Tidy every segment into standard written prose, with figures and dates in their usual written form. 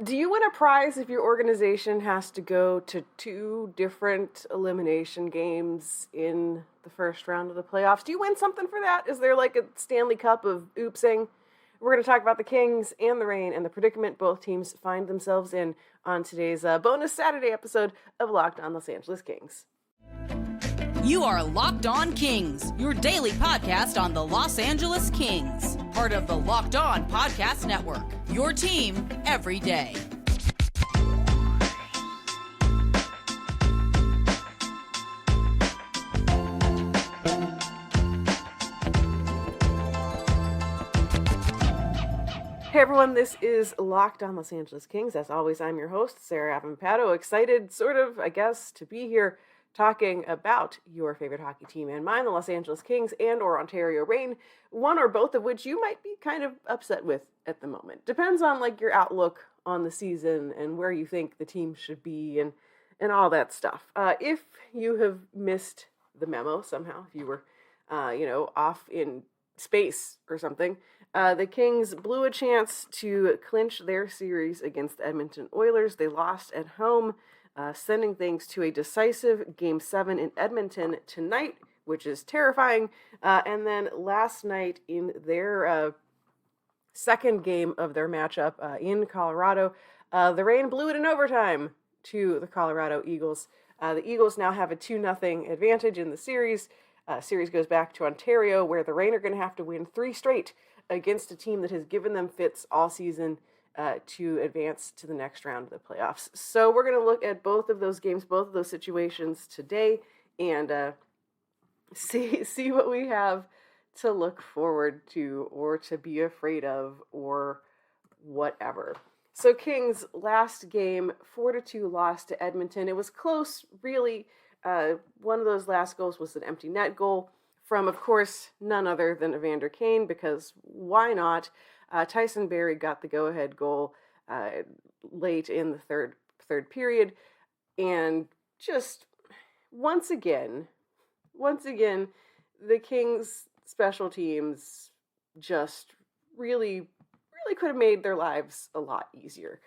Do you win a prize if your organization has to go to 2 different elimination games in the first round of the playoffs? Do you win something for that? Is there like a Stanley Cup of oopsing? We're going to talk about the Kings and the Reign and the predicament both teams find themselves in on today's bonus Saturday episode of Locked On Los Angeles Kings. You are Locked On Kings, your daily podcast on the Los Angeles Kings. Part of the Locked On Podcast Network, your team every day. Hey everyone, this is Locked On Los Angeles Kings. As always, I'm your host, Sarah Avampato. Excited, sort of, I guess, to be here talking about your favorite hockey team and mine, the Los Angeles Kings and or Ontario Reign, one or both of which you might be kind of upset with at the moment. Depends on like your outlook on the season and where you think the team should be and all that stuff. If you have missed the memo somehow, if you were, off in space or something, the Kings blew a chance to clinch their series against the Edmonton Oilers. They lost at home, sending things to a decisive Game 7 in Edmonton tonight, which is terrifying. And then last night in their second game of their matchup in Colorado, the Reign blew it in overtime to the Colorado Eagles. The Eagles now have a 2-0 advantage in the series. Series goes back to Ontario, where the Reign are going to have to win 3 straight against a team that has given them fits all season to advance to the next round of the playoffs. So we're going to look at both of those games, both of those situations today, and see what we have to look forward to or to be afraid of or whatever. So Kings last game, 4-2 loss to Edmonton. It was close, really. One of those last goals was an empty net goal from, of course, none other than Evander Kane, because why not? Tyson Barrie got the go-ahead goal late in the third period, and just once again, the Kings special teams just really could have made their lives a lot easier.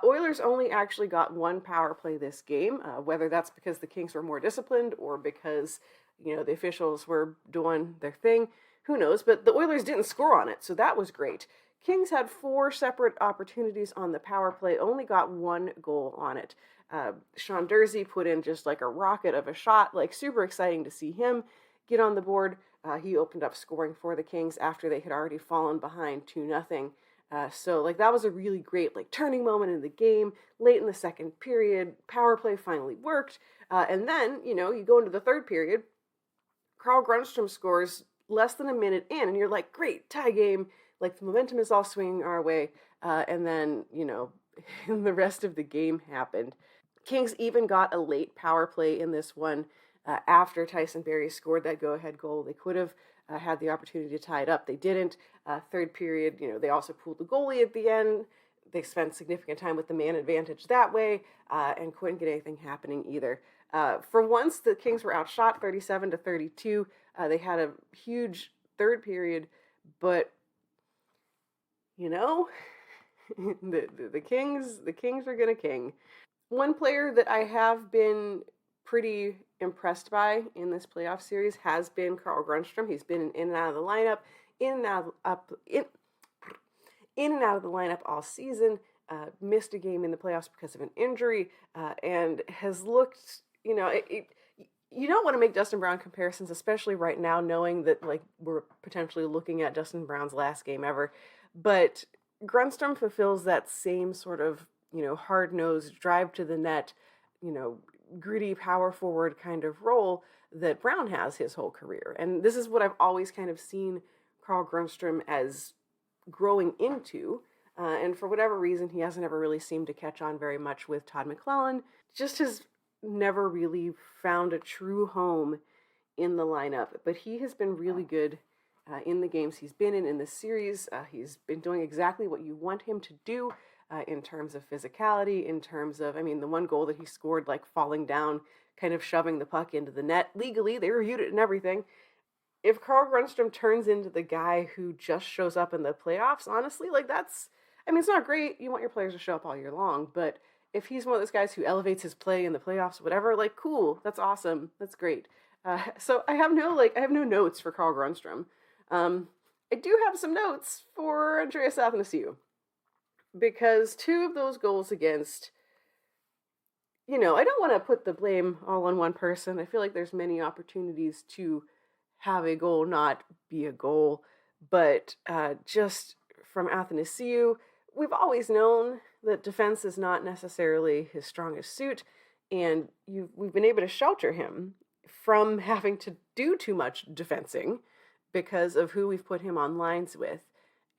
Oilers only actually got 1 power play this game, whether that's because the Kings were more disciplined or because, the officials were doing their thing, who knows, but the Oilers didn't score on it, so that was great. Kings had 4 separate opportunities on the power play, only got 1 goal on it. Sean Durzi put in just like a rocket of a shot, like super exciting to see him get on the board. He opened up scoring for the Kings after they had already fallen behind 2-0. So that was a really great turning moment in the game. Late in the second period, power play finally worked. And then, you go into the third period, Carl Grundstrom scores less than a minute in, and you're like, great, tie game. The momentum is all swinging our way. And then, the rest of the game happened. Kings even got a late power play in this one after Tyson Barrie scored that go-ahead goal. They could have had the opportunity to tie it up. They didn't. Third period, they also pulled the goalie at the end. They spent significant time with the man advantage that way and couldn't get anything happening either. For once, the Kings were outshot 37-32. They had a huge third period, but the Kings are gonna king. One player that I have been pretty impressed by in this playoff series has been Carl Grundstrom. He's been in and out of the lineup, in and out of the lineup all season. Missed a game in the playoffs because of an injury, and has looked. You don't want to make Dustin Brown comparisons, especially right now, knowing that we're potentially looking at Dustin Brown's last game ever. But Grundstrom fulfills that same sort of hard-nosed drive to the net, gritty power forward kind of role that Brown has his whole career. And this is what I've always kind of seen Carl Grundstrom as growing into. And for whatever reason, he hasn't ever really seemed to catch on very much with Todd McClellan. Just has never really found a true home in the lineup. But he has been really good in the games he's been in this series. He's been doing exactly what you want him to do. In terms of physicality, in terms of, the one goal that he scored, falling down, kind of shoving the puck into the net. Legally, they reviewed it and everything. If Carl Grundstrom turns into the guy who just shows up in the playoffs, honestly, that's, I mean, it's not great. You want your players to show up all year long, but if he's one of those guys who elevates his play in the playoffs, whatever, like, cool, that's awesome, that's great. So I have no notes for Carl Grunstrom. I do have some notes for Andreas Athanasiou, because two of those goals against, I don't want to put the blame all on one person. I feel like there's many opportunities to have a goal not be a goal, but just from Athanasiou, we've always known that defense is not necessarily his strongest suit, and we've been able to shelter him from having to do too much defensing because of who we've put him on lines with,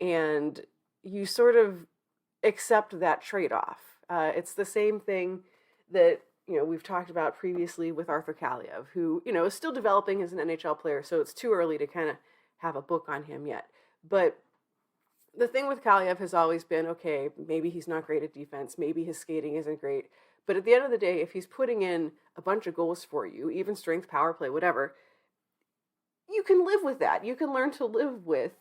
and you sort of accept that trade-off. It's the same thing that we've talked about previously with Arthur Kaliev, who is still developing as an NHL player, so it's too early to kind of have a book on him yet. But the thing with Kaliev has always been, okay, maybe he's not great at defense, maybe his skating isn't great, but at the end of the day, if he's putting in a bunch of goals for you, even strength, power play, whatever, you can live with that. You can learn to live with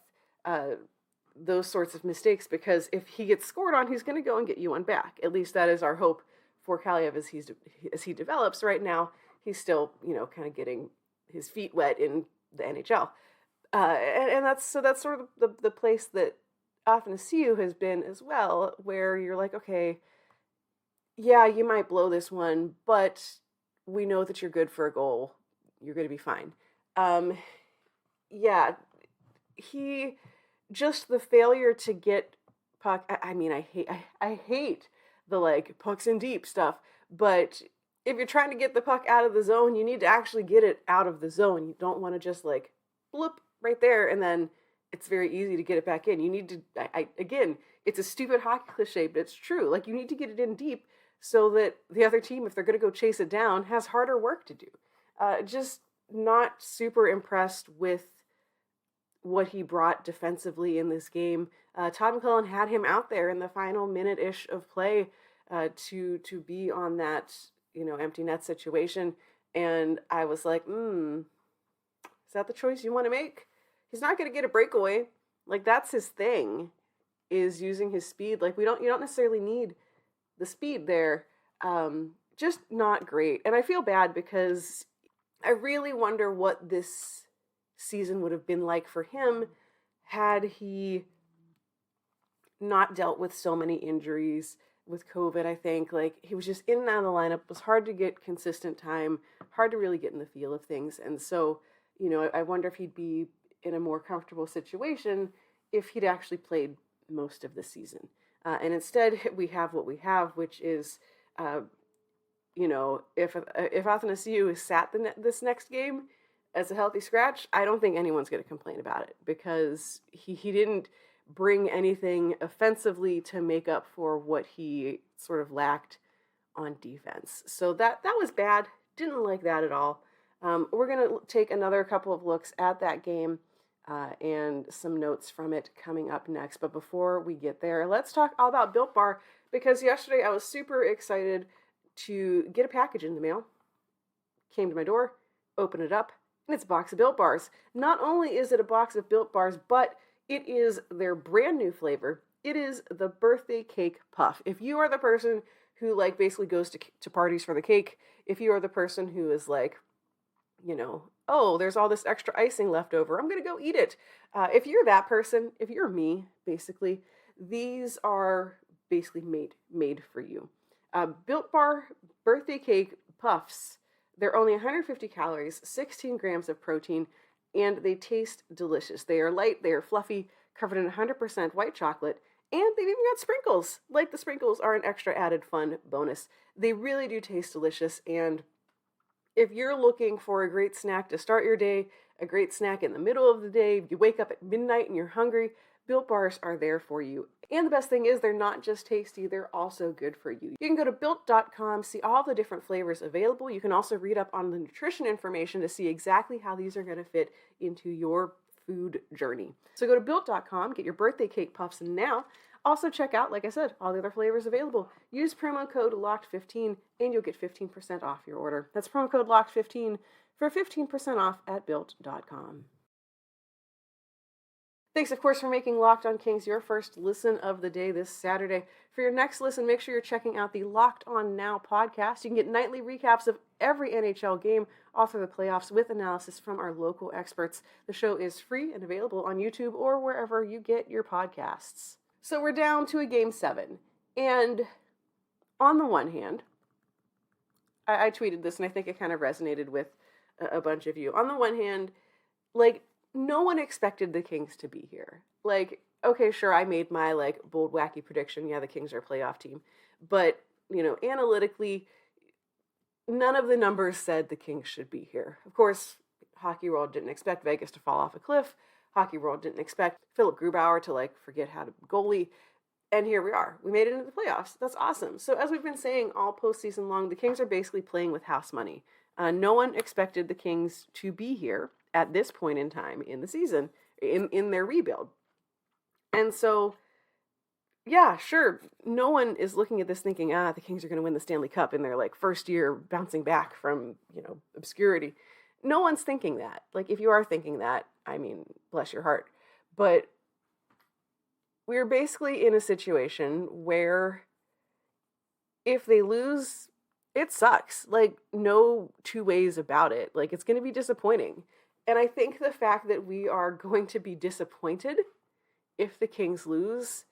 those sorts of mistakes, because if he gets scored on, he's going to go and get you one back. At least that is our hope for Kaliev as he develops. Right now, he's still, kind of getting his feet wet in the NHL. And that's sort of the place that Athanasiou has been as well, where you're like, okay, yeah, you might blow this one, but we know that you're good for a goal. You're going to be fine. Yeah, just the failure to get puck. I mean, I hate the pucks in deep stuff, but if you're trying to get the puck out of the zone, you need to actually get it out of the zone. You don't want to just bloop right there and then it's very easy to get it back in. You need to, again, it's a stupid hockey cliche, but it's true. You need to get it in deep so that the other team, if they're going to go chase it down, has harder work to do. Just not super impressed with what he brought defensively in this game. Todd McClellan had him out there in the final minute-ish of play to be on that, empty net situation. And I was like, is that the choice you want to make? He's not going to get a breakaway. That's his thing, is using his speed. You don't necessarily need the speed there. Just not great. And I feel bad because I really wonder what this season would have been like for him had he not dealt with so many injuries with COVID. I think he was just in and out of the lineup. It was hard to get consistent time, hard to really get in the feel of things. And so, I wonder if he'd be in a more comfortable situation if he'd actually played most of the season. And instead we have what we have, which is, if Athanasiou is sat this next game as a healthy scratch, I don't think anyone's going to complain about it, because he didn't bring anything offensively to make up for what he sort of lacked on defense. So that was bad. Didn't like that at all. We're going to take another couple of looks at that game and some notes from it coming up next. But before we get there, let's talk all about Built Bar, because yesterday I was super excited to get a package in the mail. Came to my door, opened it up, and it's a box of Built Bars. Not only is it a box of Built Bars, but it is their brand new flavor. It is the birthday cake puff. If you are the person who basically goes to parties for the cake, if you are the person who is oh, there's all this extra icing left over, I'm going to go eat it. If you're that person, if you're me, basically, these are basically made for you. Built Bar birthday cake puffs, they're only 150 calories, 16 grams of protein, and they taste delicious. They are light, they are fluffy, covered in 100% white chocolate, and they've even got sprinkles. The sprinkles are an extra added fun bonus. They really do taste delicious, and if you're looking for a great snack to start your day, a great snack in the middle of the day, you wake up at midnight and you're hungry, Built Bars are there for you. And the best thing is, they're not just tasty, they're also good for you. You can go to Built.com, see all the different flavors available. You can also read up on the nutrition information to see exactly how these are going to fit into your food journey. So go to Built.com, get your birthday cake puffs now. Also check out, like I said, all the other flavors available. Use promo code LOCKED15 and you'll get 15% off your order. That's promo code LOCKED15 for 15% off at Built.com. Thanks, of course, for making Locked On Kings your first listen of the day this Saturday. For your next listen, make sure you're checking out the Locked On Now podcast. You can get nightly recaps of every NHL game all through the playoffs with analysis from our local experts. The show is free and available on YouTube or wherever you get your podcasts. So we're down to a Game 7. And on the one hand, I tweeted this and I think it kind of resonated with a bunch of you. On the one hand, like, no one expected the Kings to be here. Like, okay, sure, I made my, like, bold, wacky prediction. Yeah, the Kings are a playoff team. But, analytically, none of the numbers said the Kings should be here. Of course, Hockey World didn't expect Vegas to fall off a cliff. Hockey World didn't expect Philip Grubauer to, like, forget how to goalie. And here we are. We made it into the playoffs. That's awesome. So as we've been saying all postseason long, the Kings are basically playing with house money. No one expected the Kings to be here at this point in time in the season, in their rebuild. And so, yeah, sure, no one is looking at this thinking, the Kings are going to win the Stanley Cup in their, like, first year bouncing back from, obscurity. No one's thinking that. Like, if you are thinking that, I mean, bless your heart. But we're basically in a situation where if they lose, it sucks. Like, no two ways about it. Like, it's going to be disappointing. And I think the fact that we are going to be disappointed if the Kings lose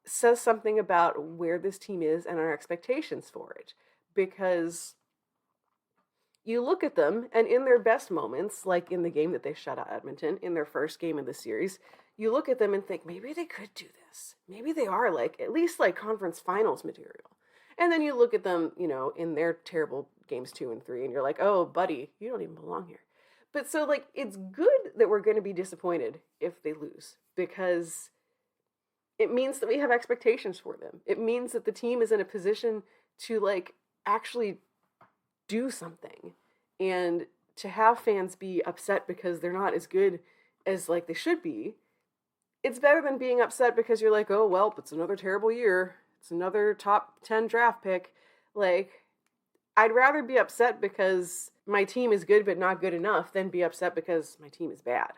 says something about where this team is and our expectations for it. Because you look at them, and in their best moments, like in the game that they shut out Edmonton, in their first game of the series, you look at them and think, maybe they could do this. Maybe they are, like, at least, like, conference finals material. And then you look at them, in their terrible games 2 and 3, and you're like, oh, buddy, you don't even belong here. But so, like, it's good that we're going to be disappointed if they lose, because it means that we have expectations for them. It means that the team is in a position to, like, actually do something. And to have fans be upset because they're not as good as, like, they should be, it's better than being upset because you're like, oh, well, it's another terrible year. It's another top 10 draft pick. Like, I'd rather be upset because my team is good but not good enough than be upset because my team is bad.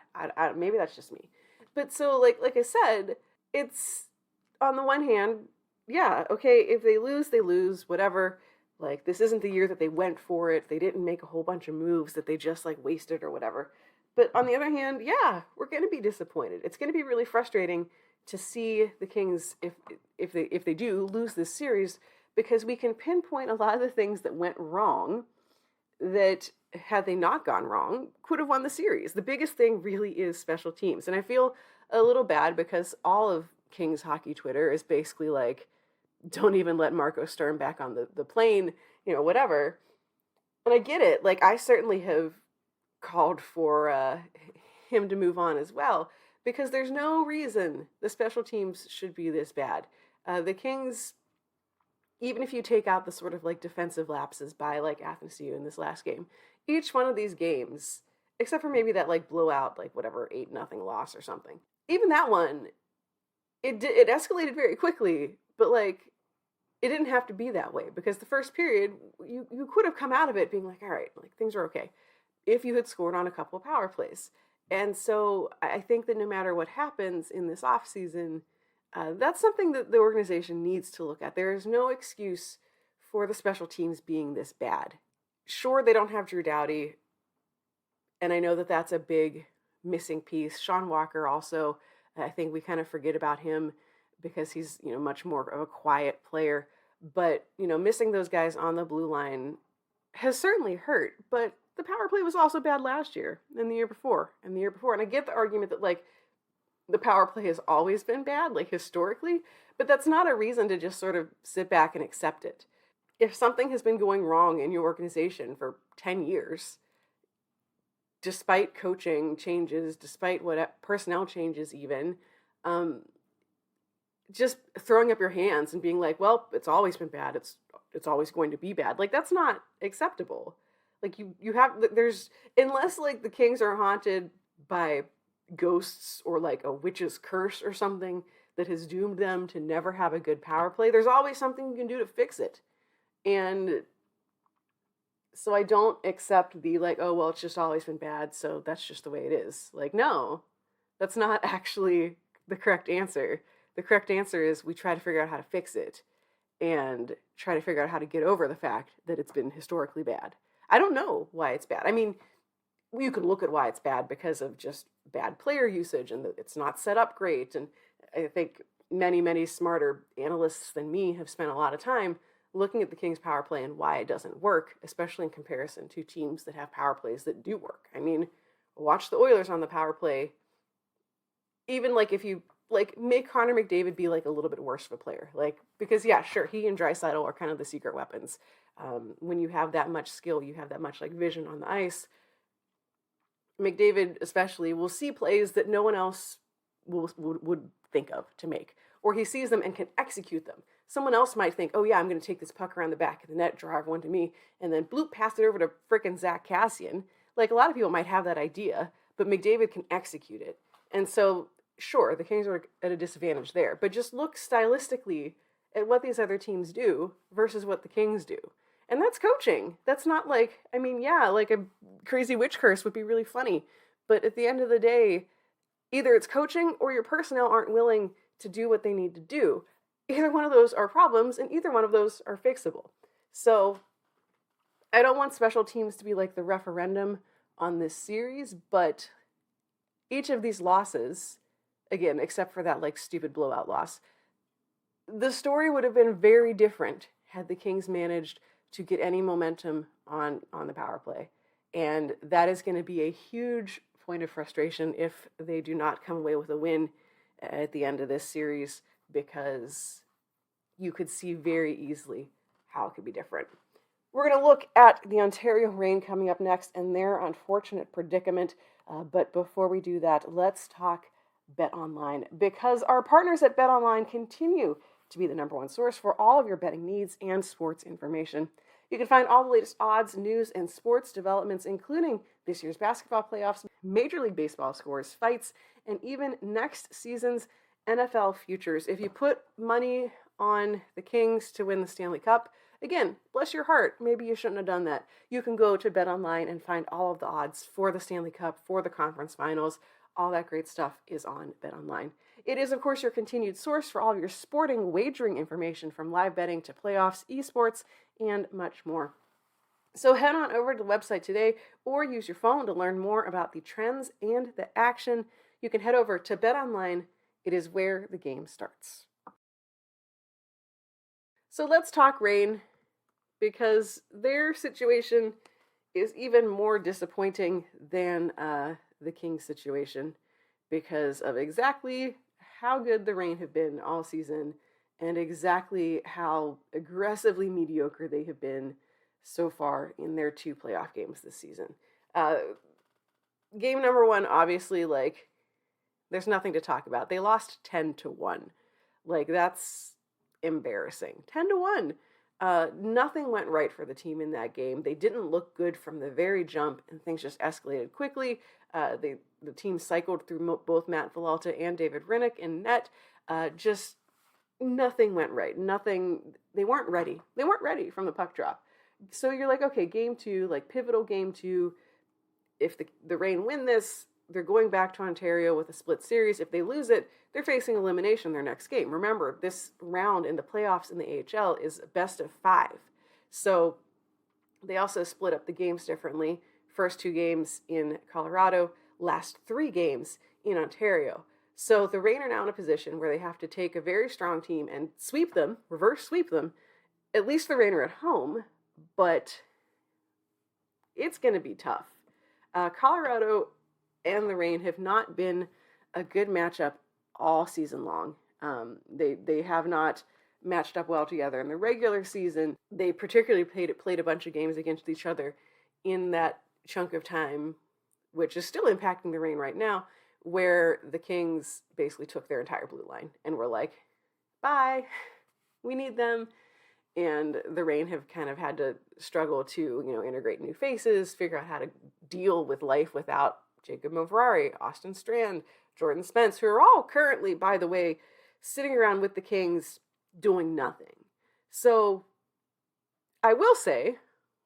Maybe that's just me. But so, like I said, it's, on the one hand, yeah, okay, if they lose, whatever. Like, this isn't the year that they went for it. They didn't make a whole bunch of moves that they just, like, wasted or whatever. But on the other hand, yeah, we're going to be disappointed. It's going to be really frustrating to see the Kings, if they do lose this series, because we can pinpoint a lot of the things that went wrong that, had they not gone wrong, could have won the series. The biggest thing really is special teams. And I feel a little bad because all of Kings hockey Twitter is basically like, don't even let Marco Sturm back on the plane, whatever. And I get it. Like, I certainly have called for him to move on as well, because there's no reason the special teams should be this bad. The Kings, even if you take out the sort of, like, defensive lapses by, like, Athanasiou in this last game, each one of these games, except for maybe that, like, blowout, like, whatever, 8-0 loss or something, even that one, it escalated very quickly, but, like, it didn't have to be that way, because the first period, you could have come out of it being like, all right, like, things are okay, if you had scored on a couple of power plays. And so I think that no matter what happens in this offseason, that's something that the organization needs to look at. There is no excuse for the special teams being this bad. Sure, they don't have Drew Doughty, and I know that that's a big missing piece. Sean Walker also, I think we kind of forget about him because he's, much more of a quiet player. But, missing those guys on the blue line has certainly hurt. But the power play was also bad last year and the year before and the year before. And I get the argument that, like, the power play has always been bad, like, historically, but that's not a reason to just sort of sit back and accept it. If something has been going wrong in your organization for 10 years, despite coaching changes, despite what personnel changes even, just throwing up your hands and being like, well, it's always been bad, it's always going to be bad. Like, that's not acceptable. Like, you have, there's, unless, like, the Kings are haunted by ghosts or, like, a witch's curse or something that has doomed them to never have a good power play, there's always something you can do to fix it. And so I don't accept the, like, oh, well, it's just always been bad, so that's just the way it is. Like, no, That's not actually the correct answer. The correct answer is we try to figure out how to fix it and try to figure out how to get over the fact that it's been historically bad. I don't know why it's bad. I mean, you could look at why it's bad because of just bad player usage and that it's not set up great. And I think many smarter analysts than me have spent a lot of time looking at the Kings power play and why it doesn't work, especially in comparison to teams that have power plays that do work. I mean, watch the Oilers on the power play. Even like if you like make Connor McDavid be like a little bit worse of a player, like because yeah, sure, he and Draisaitl are kind of the secret weapons. When you have that much skill, you have that much like vision on the ice. McDavid especially will see plays that no one else would think of to make, or he sees them and can execute them. Someone else might think, oh yeah, I'm going to take this puck around the back of the net, draw everyone to me, and then bloop, pass it over to frickin' Zach Kassian. Like a lot of people might have that idea, but McDavid can execute it. And so, sure, the Kings are at a disadvantage there, but just look stylistically at what these other teams do versus what the Kings do. And that's coaching. That's not like, I mean, yeah, like a crazy witch curse would be really funny. But at the end of the day, either it's coaching or your personnel aren't willing to do what they need to do. Either one of those are problems and either one of those are fixable. So I don't want special teams to be like the referendum on this series, but each of these losses, again, except for that like stupid blowout loss, the story would have been very different had the Kings managed to get any momentum on the power play. And that is going to be a huge point of frustration if they do not come away with a win at the end of this series, because you could see very easily how it could be different. We're going to look at the Ontario Reign coming up next and their unfortunate predicament. But before we do that, let's talk BetOnline, because our partners at BetOnline continue to be the number one source for all of your betting needs and sports information. You can find all the latest odds, news, and sports developments, including this year's basketball playoffs, Major League Baseball scores, fights, and even next season's NFL futures. If you put money on the Kings to win the Stanley Cup, again, bless your heart, maybe you shouldn't have done that. You can go to BetOnline and find all of the odds for the Stanley Cup, for the conference finals. All that great stuff is on BetOnline. It is, of course, your continued source for all of your sporting wagering information, from live betting to playoffs, esports, and much more. So head on over to the website today or use your phone to learn more about the trends and the action. You can head over to BetOnline. It is where the game starts. So let's talk Reign, because their situation is even more disappointing than the Kings situation, because of exactly how good the Reign have been all season and exactly how aggressively mediocre they have been so far in their 2 playoff games this season. Game number 1, obviously, like, there's nothing to talk about. They lost 10-1. Like, that's embarrassing. 10-1. Nothing went right for the team in that game. They didn't look good from the very jump, and things just escalated quickly. The team cycled through both Matt Villalta and David Rinnick in net. Just nothing went right. Nothing. They weren't ready. They weren't ready from the puck drop. So you're like, okay, game 2, like pivotal game 2. If the Reign win this, they're going back to Ontario with a split series. If they lose it, they're facing elimination their next game. Remember, this round in the playoffs in the AHL is best of 5. So they also split up the games differently. First 2 games in Colorado, last 3 games in Ontario. So the Reign are now in a position where they have to take a very strong team and sweep them, reverse sweep them. At least the Reign are at home, but it's going to be tough. Colorado and the Reign have not been a good matchup all season long. They have not matched up well together in the regular season. They particularly played a bunch of games against each other in that chunk of time, which is still impacting the Reign right now, where the Kings basically took their entire blue line and were like, bye, we need them. And the Reign have kind of had to struggle to, integrate new faces, figure out how to deal with life without Jacob Moverari, Austin Strand, Jordan Spence, who are all currently, by the way, sitting around with the Kings doing nothing. So I will say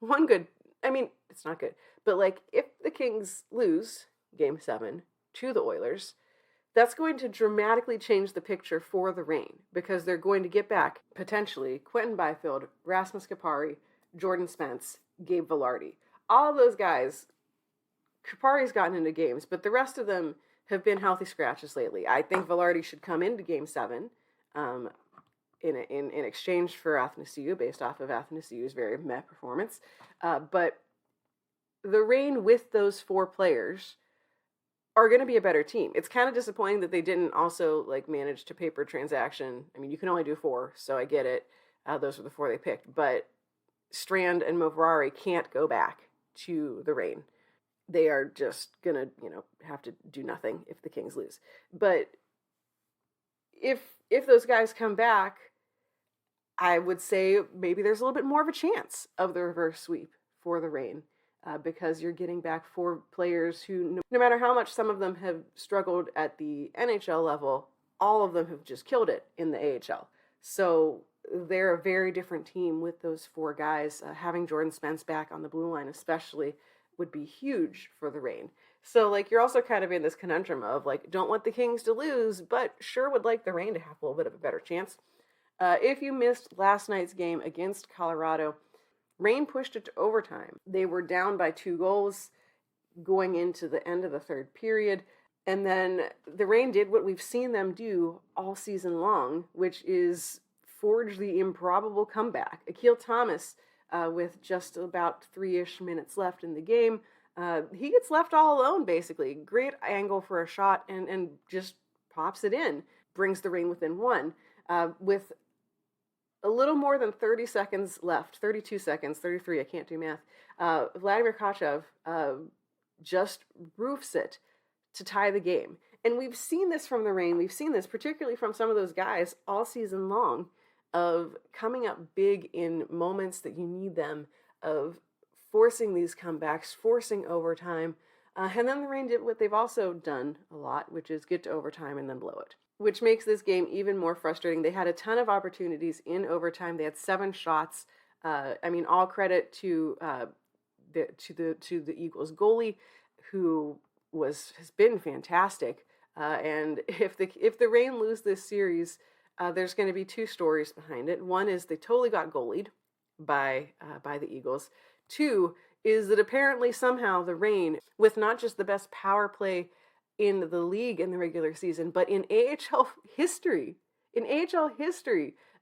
it's not good, but like if the Kings lose game 7 to the Oilers, That's going to dramatically change the picture for the Reign, because they're going to get back, potentially, Quentin Byfield, Rasmus Kupari, Jordan Spence, Gabe Vilardi. All of those guys, Kupari's gotten into games, but the rest of them have been healthy scratches lately. I think Vilardi should come into Game 7 in exchange for Athanasiou, based off of Athanasiou's very meh performance. But the Reign with those 4 players are going to be a better team. It's kind of disappointing that they didn't also manage to paper transaction. I mean, you can only do 4, so I get it. Those were the 4 they picked, but Strand and Movrari can't go back to the Reign. They are just gonna, have to do nothing if the Kings lose. But if those guys come back, I would say maybe there's a little bit more of a chance of the reverse sweep for the Reign. Because you're getting back 4 players who, no matter how much some of them have struggled at the NHL level, all of them have just killed it in the AHL. So they're a very different team with those 4 guys. Having Jordan Spence back on the blue line especially would be huge for the Reign. So you're also kind of in this conundrum of don't want the Kings to lose, but sure would like the Reign to have a little bit of a better chance. If you missed last night's game against Colorado, Reign pushed it to overtime. They were down by 2 goals going into the end of the 3rd period. And then the Reign did what we've seen them do all season long, which is forge the improbable comeback. Akil Thomas, with just about 3-ish minutes left in the game, he gets left all alone, basically. Great angle for a shot and just pops it in. Brings the Reign within 1. With a little more than 30 seconds left, 32 seconds, 33, I can't do math. Vladimir Kochev just roofs it to tie the game. And we've seen this from the Reign. We've seen this particularly from some of those guys all season long, of coming up big in moments that you need them, of forcing these comebacks, forcing overtime. And then the Reign did what they've also done a lot, which is get to overtime and then blow it, which makes this game even more frustrating. They had a ton of opportunities in overtime. They had 7 shots. All credit to the Eagles goalie, who has been fantastic. And if the Reign lose this series, there's going to be 2 stories behind it. One is they totally got goalied by the Eagles. 2 is that apparently somehow the Reign, with not just the best power play in the league in the regular season, but in AHL history,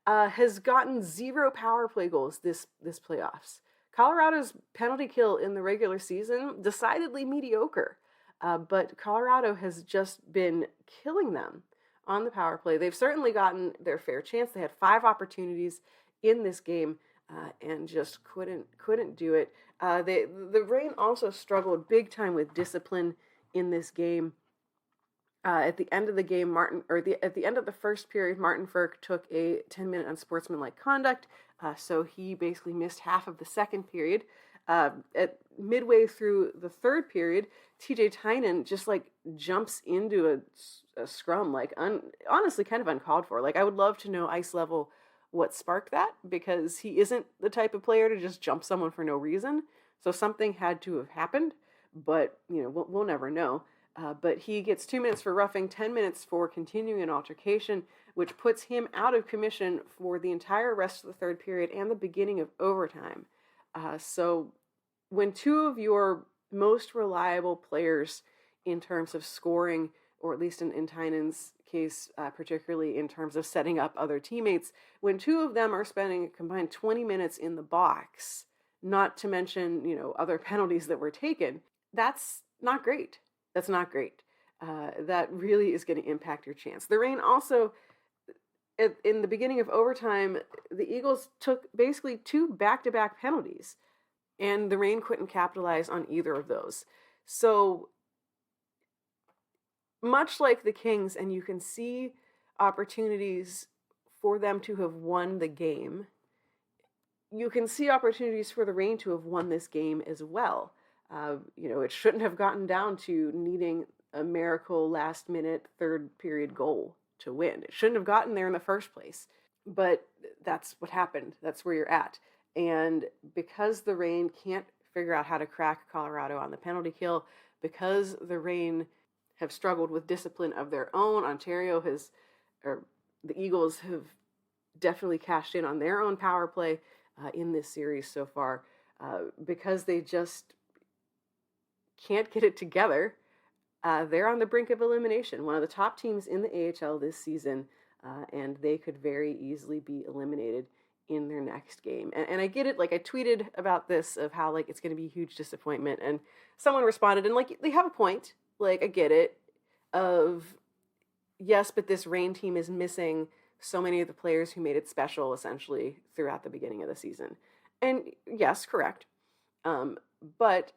has gotten 0 power play goals this playoffs. Colorado's penalty kill in the regular season, decidedly mediocre, but Colorado has just been killing them on the power play. They've certainly gotten their fair chance. They had 5 opportunities in this game and just couldn't do it. The Reign also struggled big time with discipline in this game. At the end of the game, at the end of the first period, Martin Ferk took a 10-minute unsportsmanlike conduct, so he basically missed half of the second period. At midway through the 3rd period, TJ Tynan just jumps into a scrum, honestly kind of uncalled for. I would love to know ice level what sparked that, because he isn't the type of player to just jump someone for no reason. So something had to have happened, but we'll never know. But he gets 2 minutes for roughing, 10 minutes for continuing an altercation, which puts him out of commission for the entire rest of the 3rd period and the beginning of overtime. So when 2 of your most reliable players in terms of scoring, or at least in Tynan's case, particularly in terms of setting up other teammates, when 2 of them are spending a combined 20 minutes in the box, not to mention, other penalties that were taken, that's not great. That's not great. That really is going to impact your chance. The Reign also, in the beginning of overtime, the Eagles took basically 2 back-to-back penalties, and the Reign couldn't capitalize on either of those. So much like the Kings, and you can see opportunities for them to have won the game, you can see opportunities for the Reign to have won this game as well. It shouldn't have gotten down to needing a miracle last-minute 3rd period goal to win. It shouldn't have gotten there in the first place. But that's what happened. That's where you're at. And because the Reign can't figure out how to crack Colorado on the penalty kill, because the Reign have struggled with discipline of their own. Or the Eagles have definitely cashed in on their own power play in this series so far because they just can't get it together. They're on the brink of elimination, one of the top teams in the AHL this season, and they could very easily be eliminated in their next game. And I get it, like I tweeted about this of how like it's going to be a huge disappointment, and someone responded and like they have a point, like I get it, of yes, but this Reign team is missing so many of the players who made it special essentially throughout the beginning of the season. And yes, correct. But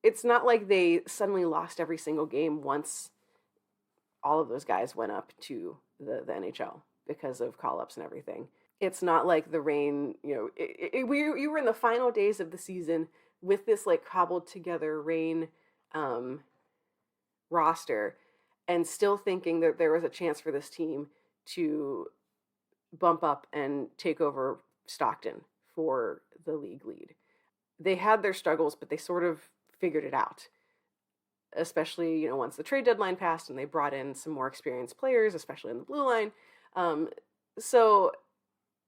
it's not like they suddenly lost every single game once all of those guys went up to the NHL because of call-ups and everything. It's not like the Reign, we were in the final days of the season with this like cobbled together Reign roster and still thinking that there was a chance for this team to bump up and take over Stockton for the league lead. They had their struggles, but they sort of figured it out, especially, once the trade deadline passed and they brought in some more experienced players, especially in the blue line. So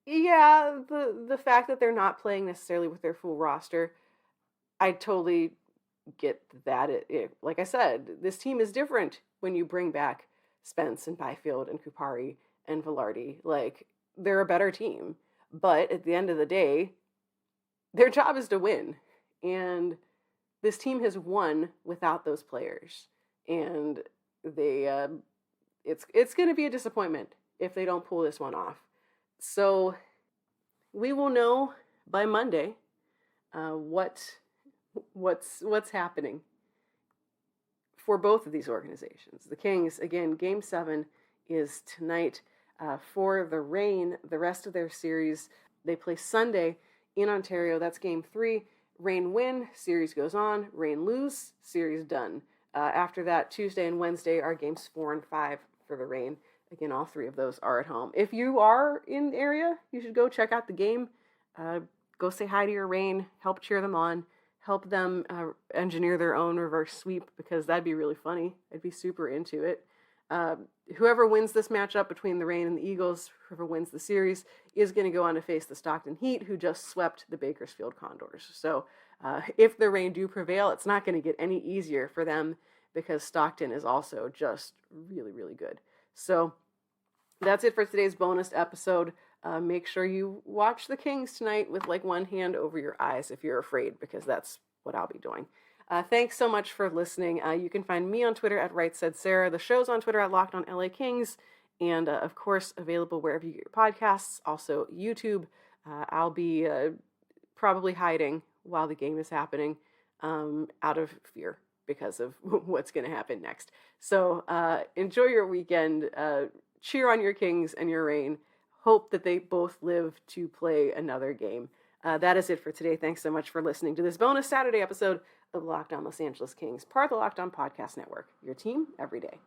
yeah, the fact that they're not playing necessarily with their full roster, I totally get that. Like I said, this team is different when you bring back Spence and Byfield and Kupari and Velarde. Like, they're a better team. But at the end of the day, their job is to win. And this team has won without those players. And it's going to be a disappointment if they don't pull this one off. So we will know by Monday what's happening for both of these organizations. The Kings, again, Game 7 is tonight. For the Reign, the rest of their series, they play Sunday in Ontario. That's Game 3. Reign win, series goes on. Reign lose, series done. After that, Tuesday and Wednesday are Games 4 and 5 for the Reign. Again, all three of those are at home. If you are in the area, you should go check out the game. Go say hi to your Reign, help cheer them on, help them engineer their own reverse sweep, because that'd be really funny. I'd be super into it. Whoever wins this matchup between the Reign and the Eagles, whoever wins the series, is going to go on to face the Stockton Heat, who just swept the Bakersfield Condors. So if the Reign do prevail, it's not going to get any easier for them, because Stockton is also just really, really good. So that's it for today's bonus episode. Make sure you watch the Kings tonight with like one hand over your eyes if you're afraid, because that's what I'll be doing. Thanks so much for listening. You can find me on Twitter at RightSaidSarah. The show's on Twitter at LockedOnLAKings. And, of course, available wherever you get your podcasts. Also, YouTube. I'll be probably hiding while the game is happening out of fear because of what's going to happen next. So enjoy your weekend. Cheer on your Kings and your Reign. Hope that they both live to play another game. That is it for today. Thanks so much for listening to this bonus Saturday episode of Locked On Los Angeles Kings, part of the Locked On Podcast Network, your team every day.